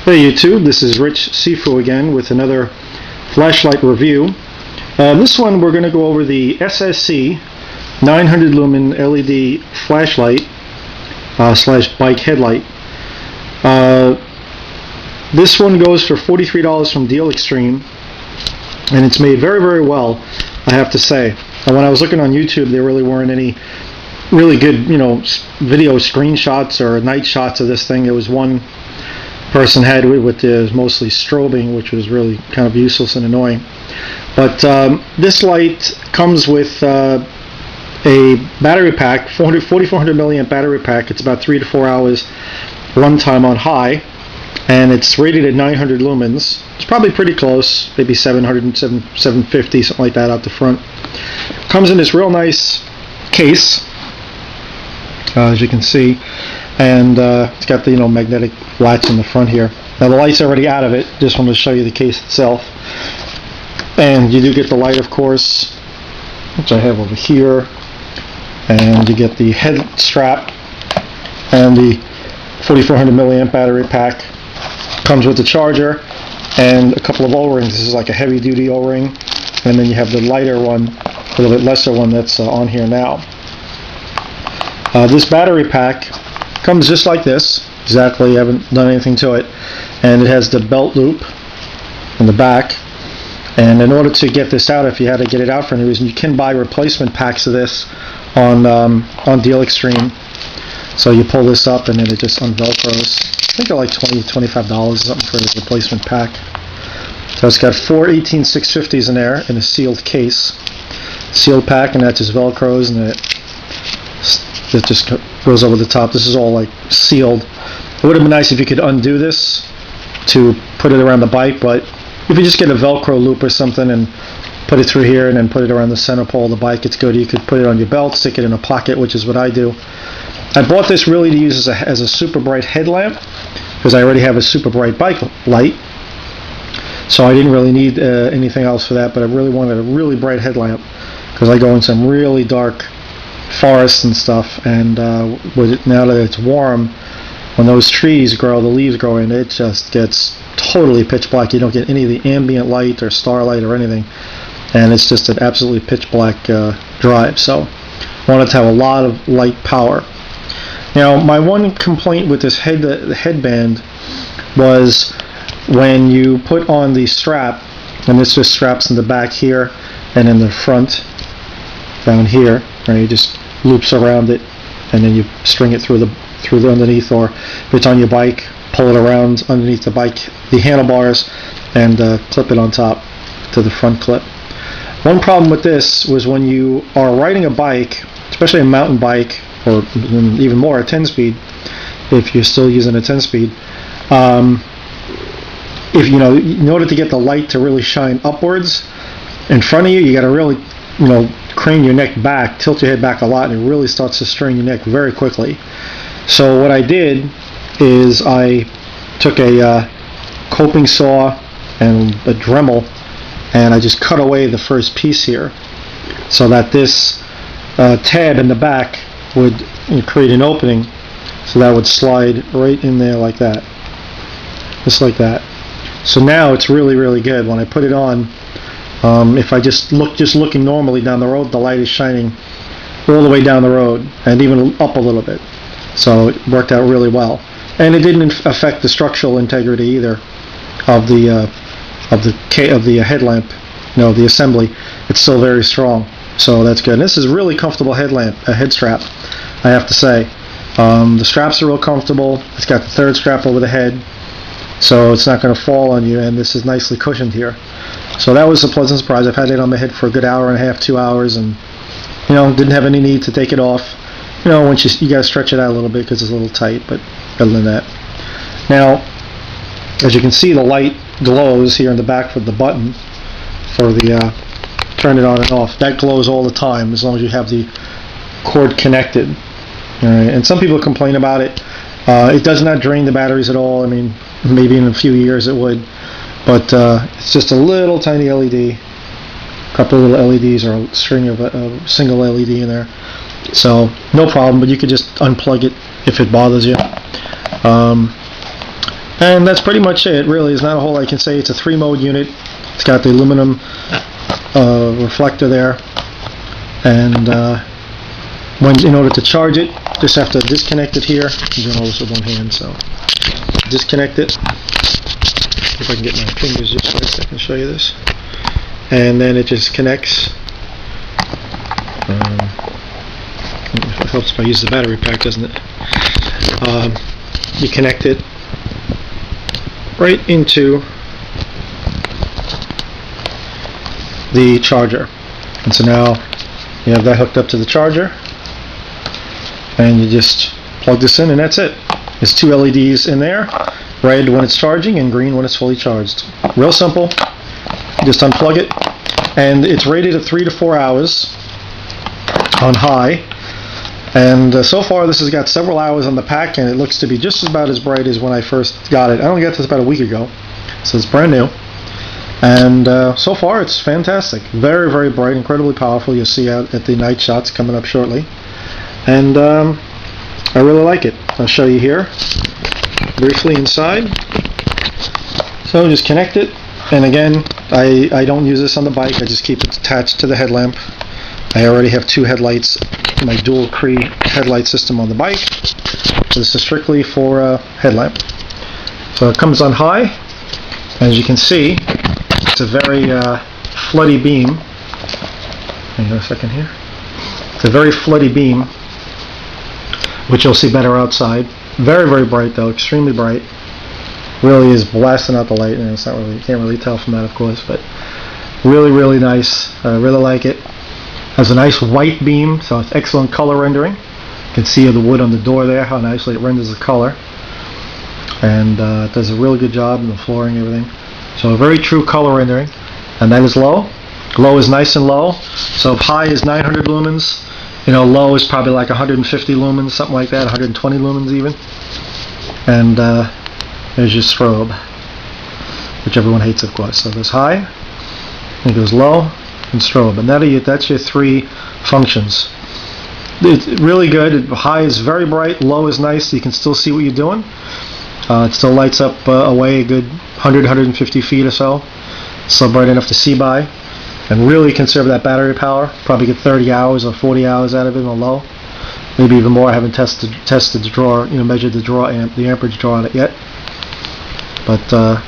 Hey YouTube, this is Rich Sifu again with another flashlight review. This one we're going to go over the SSC 900 lumen LED flashlight slash bike headlight. This one goes for $43 from Deal Extreme, and it's made very, very well, I have to say. And when I was looking on YouTube, there really weren't any really good, video screenshots or night shots of this thing. There was one person had with mostly strobing, which was really kind of useless and annoying. But this light comes with a battery pack, 4400 milliamp battery pack. It's about 3 to 4 hours runtime on high, and it's rated at 900 lumens. It's probably pretty close, maybe 700, 750, something like that out the front. Comes in this real nice case, as you can see, and it's got the magnetic latch in the front here. Now the light's already out of it, just wanted to show you the case itself. And you do get the light, of course, which I have over here, and you get the head strap and the 4400 milliamp battery pack. Comes with the charger and a couple of O-rings. This is like a heavy duty O-ring, and then you have the lighter one, a little bit lesser one that's on here now. This battery pack comes just like this, exactly. I haven't done anything to it, and it has the belt loop in the back. And in order to get this out, if you had to get it out for any reason, you can buy replacement packs of this on Deal Extreme. So you pull this up and then it just unvelcros. I think they're like $20, $25 or something for the replacement pack. So it's got 4 18650s in there in a sealed case, sealed pack, and that just velcros, and it just goes over the top. This is all like sealed. It would have been nice if you could undo this to put it around the bike, but if you just get a Velcro loop or something and put it through here and then put it around the center pole of the bike, it's good. You could put it on your belt, stick it in a pocket, which is what I do. I bought this really to use as a super bright headlamp, because I already have a super bright bike light, so I didn't really need anything else for that, but I really wanted a really bright headlamp because I go in some really dark forests and stuff, and now that it's warm, when those trees grow, the leaves grow in, it just gets totally pitch black. You don't get any of the ambient light or starlight or anything, and it's just an absolutely pitch black drive. So I wanted to have a lot of light power. Now, my one complaint with this headband was when you put on the strap, and this just straps in the back here and in the front down here, right? It just loops around it, and then you string it through the underneath, or if it's on your bike, pull it around underneath the bike, the handlebars, and clip it on top to the front clip. One problem with this was when you are riding a bike, especially a mountain bike, or even more a 10-speed, if you're still using a 10-speed, in order to get the light to really shine upwards in front of you, you got to really crane your neck back, tilt your head back a lot, and it really starts to strain your neck very quickly. So what I did is I took a coping saw and a Dremel, and I just cut away the first piece here, so that this tab in the back would create an opening, so that would slide right in there like that, just like that. So now it's really, really good. When I put it on, if I just looking normally down the road, the light is shining all the way down the road and even up a little bit. So it worked out really well, and it didn't affect the structural integrity either of the headlamp, the assembly. It's still very strong, so that's good. And this is really comfortable head strap, I have to say. The straps are real comfortable. It's got the third strap over the head, so it's not going to fall on you, and this is nicely cushioned here. So that was a pleasant surprise. I've had it on my head for a good hour and a half, 2 hours, and didn't have any need to take it off. Once you got to stretch it out a little bit because it's a little tight, but other than that. Now, as you can see, the light glows here in the back for the button for the turn it on and off. That glows all the time as long as you have the cord connected. All right. And some people complain about it. It does not drain the batteries at all. I mean, maybe in a few years it would, but it's just a little tiny LED, a couple of little LEDs, or a string of a single LED in there. So no problem, but you could just unplug it if it bothers you. And that's pretty much it. Really, there's not a whole lot I can say. It's a 3-mode unit. It's got the aluminum reflector there, and in order to charge it, just have to disconnect it here. I'm doing all this with one hand, so disconnect it. If I can get my fingers just right so I can show you this. And then it just connects. It helps if I use the battery pack, doesn't it? You connect it right into the charger. And so now you have that hooked up to the charger, and you just plug this in, and that's it. There's 2 LEDs in there, red when it's charging and green when it's fully charged. Real simple. Just unplug it, and it's rated at 3 to 4 hours on high. And so far this has got several hours on the pack, and it looks to be just about as bright as when I first got it. I only got this about a week ago, so it's brand new. And so far it's fantastic. Very, very bright, incredibly powerful. You'll see out at the night shots coming up shortly. And I really like it. I'll show you here briefly inside. So just connect it, and again, I don't use this on the bike. I just keep it attached to the headlamp. I already have 2 headlights, my dual Cree headlight system on the bike. This is strictly for headlamp. So it comes on high. As you can see, it's a very floody beam. Hang on a second here. It's a very floody beam, which you'll see better outside. Very, very bright though, extremely bright. Really is blasting out the light, and it's not really, you can't really tell from that, of course, but really, really nice. I really like it. Has a nice white beam, so it's excellent color rendering. You can see the wood on the door there, how nicely it renders the color. And it does a really good job in the flooring and everything. So a very true color rendering. And that is low. Low is nice and low. So if high is 900 lumens, you know, low is probably like 150 lumens, something like that, 120 lumens even. And there's your strobe, which everyone hates, of course. So there's high, and it goes low, and strobe. And that's your 3 functions. It's really good. High is very bright, low is nice, so you can still see what you're doing. It still lights up away a good 100-150 feet or so. Still bright enough to see by. And really conserve that battery power. Probably get 30 hours or 40 hours out of it on low. Maybe even more. I haven't tested the draw, measured the amperage draw on it yet. But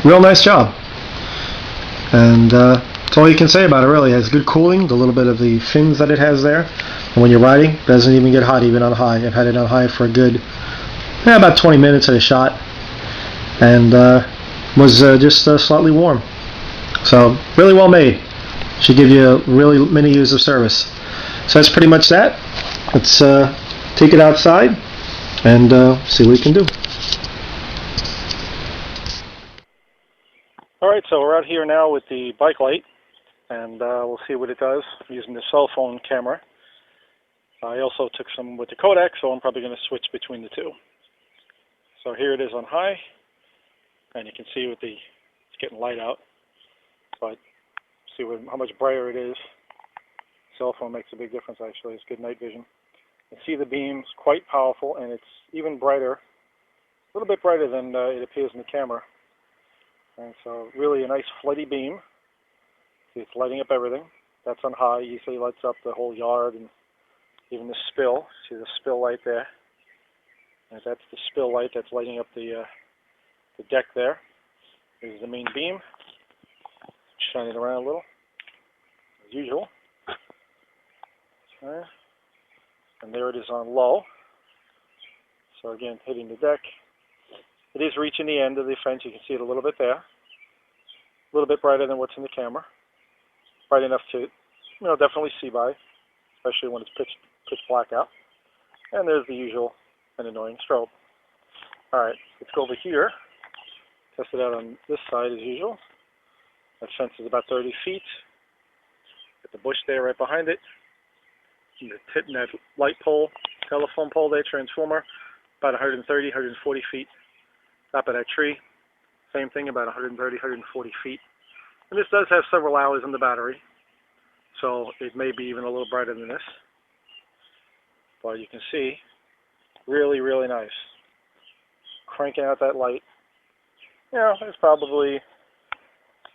real nice job. And that's all you can say about it, really. It has good cooling, the little bit of the fins that it has there. And when you're riding, it doesn't even get hot even on high. I've had it on high for a good, about 20 minutes at a shot. And was just slightly warm. So, really well made. Should give you really many years of service. So that's pretty much that. Let's take it outside and see what we can do. Alright, so we're out here now with the bike light, and we'll see what it does using the cell phone camera. I also took some with the Kodak, so I'm probably going to switch between the 2. So here it is on high, and you can see it's getting light out, but see how much brighter it is. Cell phone makes a big difference, actually. It's good night vision. You can see the beam's quite powerful, and it's even brighter, a little bit brighter than it appears in the camera. And so really a nice floody beam. See, it's lighting up everything. That's on high. Easily lights up the whole yard and even the spill. See the spill light there? And that's the spill light that's lighting up the deck there. Here's the main beam. Shine it around a little, as usual. Okay. And there it is on low. So again, hitting the deck. It is reaching the end of the fence. You can see it a little bit there. A little bit brighter than what's in the camera. Bright enough to, definitely see by, especially when it's pitch black out. And there's the usual and annoying strobe. Alright, let's go over here. Test it out on this side as usual. That fence is about 30 feet. Got the bush there right behind it. You're hitting that light pole, telephone pole there, transformer, about 130, 140 feet. Top of that tree, same thing, about 130, 140 feet. And this does have several hours on the battery, so it may be even a little brighter than this. But you can see, really, really nice. cranking out that light, you know, it's probably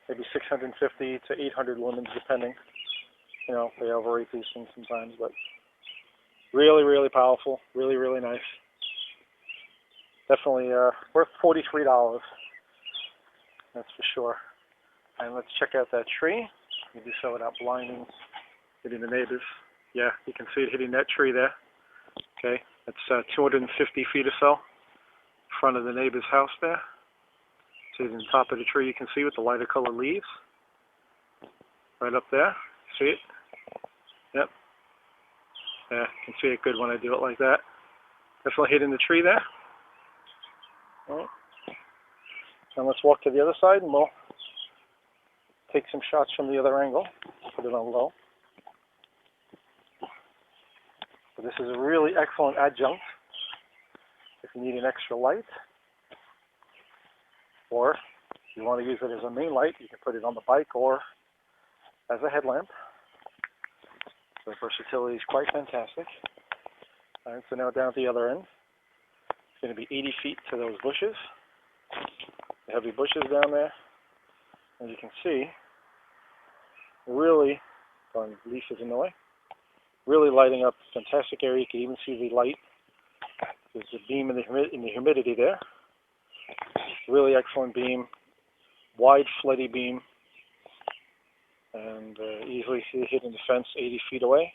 maybe 650 to 800 lumens depending. You know, they overrate these things sometimes, but really, really powerful, really, really nice. Definitely worth $43, that's for sure. And let's check out that tree. You do so without blinding, hitting the neighbors. Yeah, you can see it hitting that tree there. Okay, that's 250 feet or so in front of the neighbor's house there. See it in the top of the tree, you can see with the lighter colored leaves. Right up there, see it? Yep. Yeah, you can see it good when I do it like that. Definitely hitting the tree there. All right. Now let's walk to the other side and we'll take some shots from the other angle. Put it on low. So this is a really excellent adjunct if you need an extra light, or if you want to use it as a main light, you can put it on the bike or as a headlamp. The versatility is quite fantastic. All right, so now down at the other end, it's going to be 80 feet to those bushes, the heavy bushes down there. As you can see, really, leaf is in the way, really lighting up a fantastic area. You can even see the light. There's a beam in the humidity there. Really excellent beam, wide floody beam, and easily see it hitting the fence 80 feet away.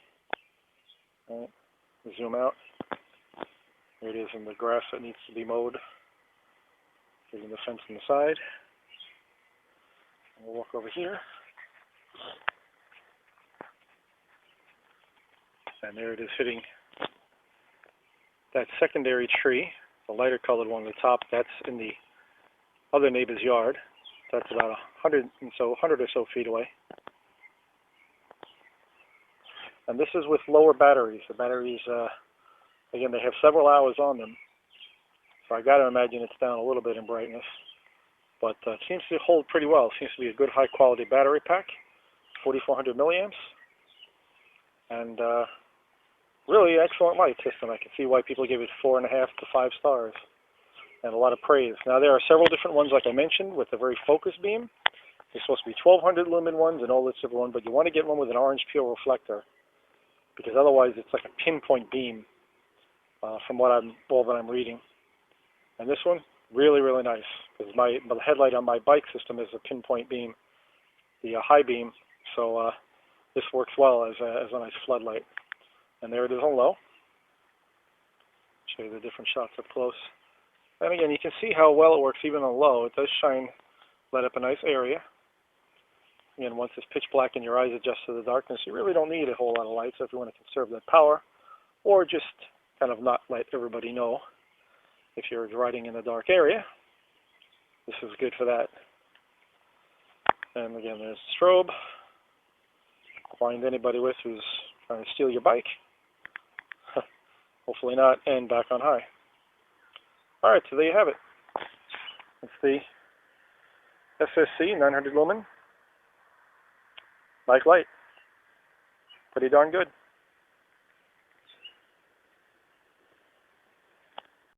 All right, zoom out. There it is in the grass that needs to be mowed. Hitting the fence on the side. And we'll walk over here. And there it is hitting that secondary tree, the lighter colored one on the top. That's in the other neighbor's yard. That's about 100 or so feet away. And this is with lower batteries. The batteries, again, they have several hours on them. So I got to imagine it's down a little bit in brightness. But it seems to hold pretty well. It seems to be a good high quality battery pack, 4,400 milliamps. And really excellent light system. I can see why people give it 4.5 to 5 stars. And a lot of praise. Now there are several different ones, like I mentioned, with a very focused beam. There's supposed to be 1,200 lumen ones and all this different one, but you want to get one with an orange pure reflector, because otherwise it's like a pinpoint beam, from what all that I'm reading. And this one, really, really nice, because the headlight on my bike system is a pinpoint beam, the high beam, so this works well as a nice floodlight. And there it is on low. Show you the different shots up close. And again, you can see how well it works even on low. It does shine, light up a nice area. Again, once it's pitch black and your eyes adjust to the darkness, you really don't need a whole lot of light. So if you want to conserve that power, or just kind of not let everybody know if you're riding in a dark area, this is good for that. And again, there's strobe. Find anybody with who's trying to steal your bike. Hopefully not, and back on high. Alright, so there you have it. It's the SSC 900 lumen bike light. Pretty darn good.